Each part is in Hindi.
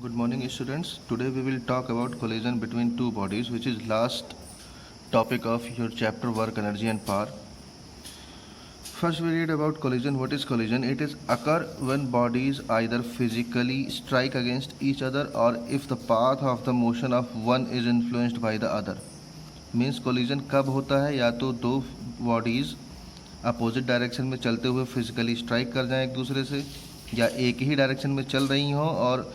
Good morning students. Today we will talk about collision between two bodies, which is last topic of your chapter work, energy and power. First we read about collision. What is collision? It is occur when bodies either physically strike against each other or if the path of the motion of one is influenced by the other. Means collision कब होता है? या तो दो bodies अपोजिट डायरेक्शन में चलते हुए फिजिकली स्ट्राइक कर जाएं एक दूसरे से, या एक ही डायरेक्शन में चल रही हों और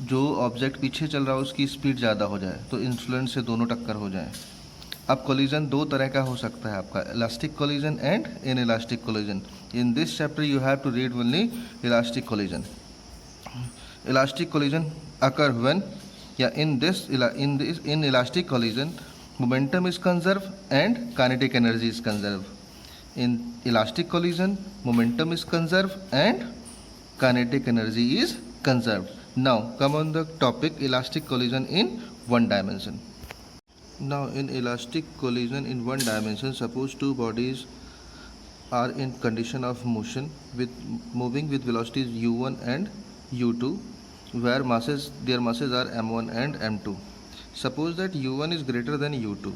जो ऑब्जेक्ट पीछे चल रहा हो उसकी स्पीड ज़्यादा हो जाए, तो इन्फ्लुएंस से दोनों टक्कर हो जाए। अब कोलिजन दो तरह का हो सकता है आपका, elastic collision and inelastic collision. In this chapter you have to read only elastic collision. Elastic collision occur when या in elastic collision momentum is conserve and kinetic energy is conserve. In elastic collision, momentum is conserved and kinetic energy is conserved. Now come on the topic elastic collision in one dimension. Now in elastic collision in one dimension, suppose two bodies are in condition of motion with moving with velocities u1 and u2, where their masses are m1 and m2. Suppose that u1 is greater than u2.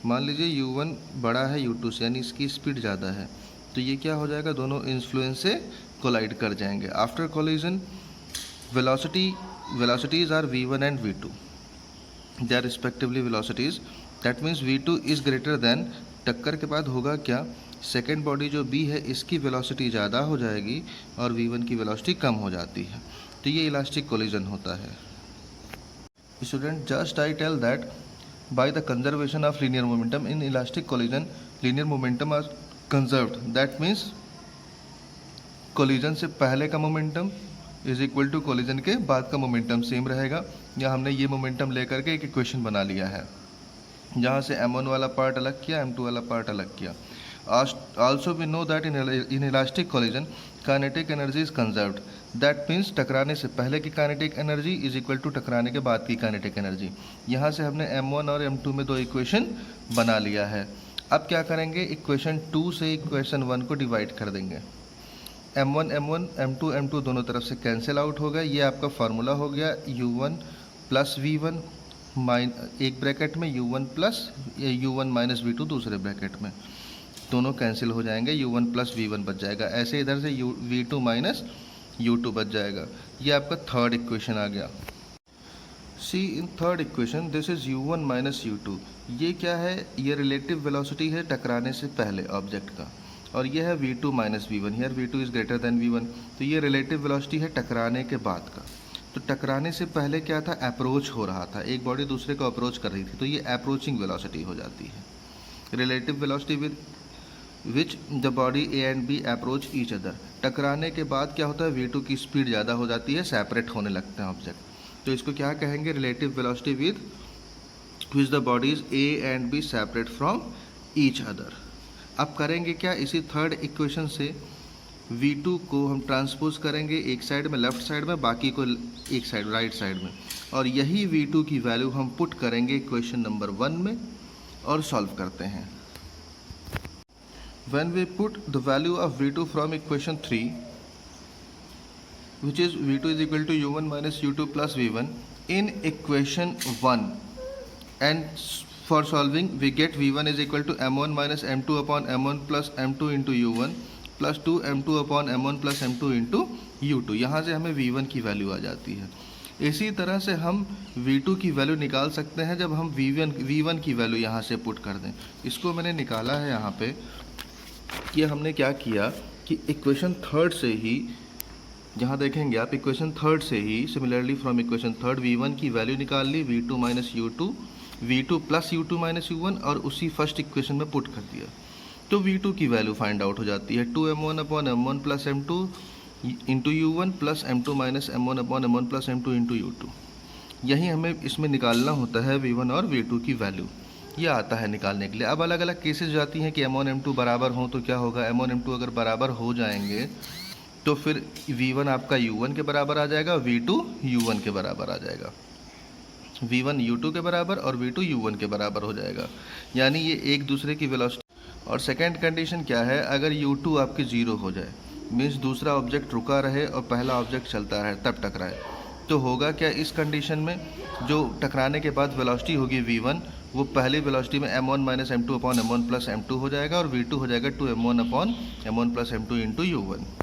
मान लीजिए u1 बड़ा है u2 से, यानी इसकी स्पीड ज़्यादा है, तो ये क्या हो जाएगा, दोनों इन्फ्लुएंस से कोलाइड कर जाएंगे। After collision velocities are v1 and v2, they are respectively velocities, that means v2 is greater than, टक्कर के बाद होगा क्या, सेकेंड बॉडी जो b है इसकी वेलोसिटी ज़्यादा हो जाएगी और v1 की वेलोसिटी कम हो जाती है, तो ये इलास्टिक कोलिजन होता है। Student, just I tell that by the conservation of linear momentum in elastic collision, linear momentum are conserved. That means collision से पहले का momentum is equal to collision के बाद का momentum सेम रहेगा। या हमने ये momentum लेकर के एक इक्वेशन बना लिया है, जहाँ से m1 वाला पार्ट अलग किया, m2 वाला पार्ट अलग किया। Also we know that in elastic collision kinetic energy is conserved. That means टकराने से पहले की kinetic energy is equal to टकराने के बाद की काइनेटिक एनर्जी। यहाँ से हमने m1 और m2 में दो इक्वेशन बना लिया है। अब क्या करेंगे, इक्वेशन 2 से इक्वेशन 1 को डिवाइड कर देंगे। m1 m1 m2 m2 दोनों तरफ से कैंसिल आउट हो गया। ये आपका फार्मूला हो गया u1 प्लस v1 एक ब्रैकेट में, u1 माइनस v2 दूसरे ब्रैकेट में, दोनों कैंसिल हो जाएंगे, u1 प्लस v1 बच जाएगा। ऐसे इधर से v2 माइनस u2 बच जाएगा। ये आपका थर्ड इक्वेशन आ गया। See in third equation this is u1 minus u2। ये क्या है, ये रिलेटिव वेलोसिटी है टकराने से पहले ऑब्जेक्ट का, और ये है v2 minus v1। Here v2 is greater than v1, तो ये रिलेटिव वेलोसिटी है टकराने के बाद का। तो टकराने से पहले क्या था, अप्रोच हो रहा था, एक बॉडी दूसरे को अप्रोच कर रही थी, तो ये अप्रोचिंग वेलोसिटी हो जाती है। Relative velocity with which the body A and B approach each other. टकराने के बाद क्या होता है, v2 की स्पीड ज़्यादा हो जाती है, सेपरेट होने लगते हैं ऑब्जेक्ट, तो इसको क्या कहेंगे, relative velocity with which the bodies A and B separate from each other. अब करेंगे क्या, इसी थर्ड इक्वेशन से v2 को हम ट्रांसपोज करेंगे एक साइड में, लेफ्ट साइड में, बाकी को एक साइड राइट साइड में, और यही v2 की वैल्यू हम पुट करेंगे इक्वेशन नंबर 1 में और सॉल्व करते हैं। When we put the value of v2 from equation 3, which is v2 is equal to u1 minus u2 plus v1 in equation 1, and for solving we get v1 is equal to m1 minus m2 upon m1 plus m2 into u1 plus 2 m2 upon m1 plus m2 into u2। यहाँ से हमें v1 की वैल्यू आ जाती है। इसी तरह से हम v2 की वैल्यू निकाल सकते हैं जब हम v1 की वैल्यू यहाँ से पुट कर दें। इसको मैंने निकाला है यहाँ पे कि हमने क्या किया कि इक्वेशन थर्ड से ही, जहाँ देखेंगे आप इक्वेशन थर्ड से ही, similarly from equation third v1 की वैल्यू निकाल ली, v2 minus u2, v2 plus u2 minus u1, और उसी फर्स्ट इक्वेशन में पुट कर दिया, तो v2 की वैल्यू फाइंड आउट हो जाती है 2m1 upon m1 plus m2 into u1 plus m2 minus m1 upon m1 plus m2 into u2। यही हमें इसमें निकालना होता है v1 और v2 की वैल्यू, ये आता है निकालने के लिए। अब अलग अलग केसेस जाती हैं कि m1 m2 बराबर हो, तो क्या होगा, m1 m2 अगर बराबर हो जाएंगे तो फिर v1 आपका u1 के बराबर आ जाएगा, v2 u1 के बराबर आ जाएगा, v1 u2 के बराबर और v2 u1 के बराबर हो जाएगा, यानी ये एक दूसरे की वेलोसिटी। और सेकेंड कंडीशन क्या है, अगर u2 आपके 0 हो जाए, मीन्स दूसरा ऑब्जेक्ट रुका रहे और पहला ऑब्जेक्ट चलता रहे तब टकराए, तो होगा क्या इस कंडीशन में, जो टकराने के बाद वेलोसिटी होगी v1 वो पहली वेलोसिटी में m1 minus m2 upon m1 plus m2 हो जाएगा और v2 हो जाएगा 2m1 upon m1 plus m2 into u1।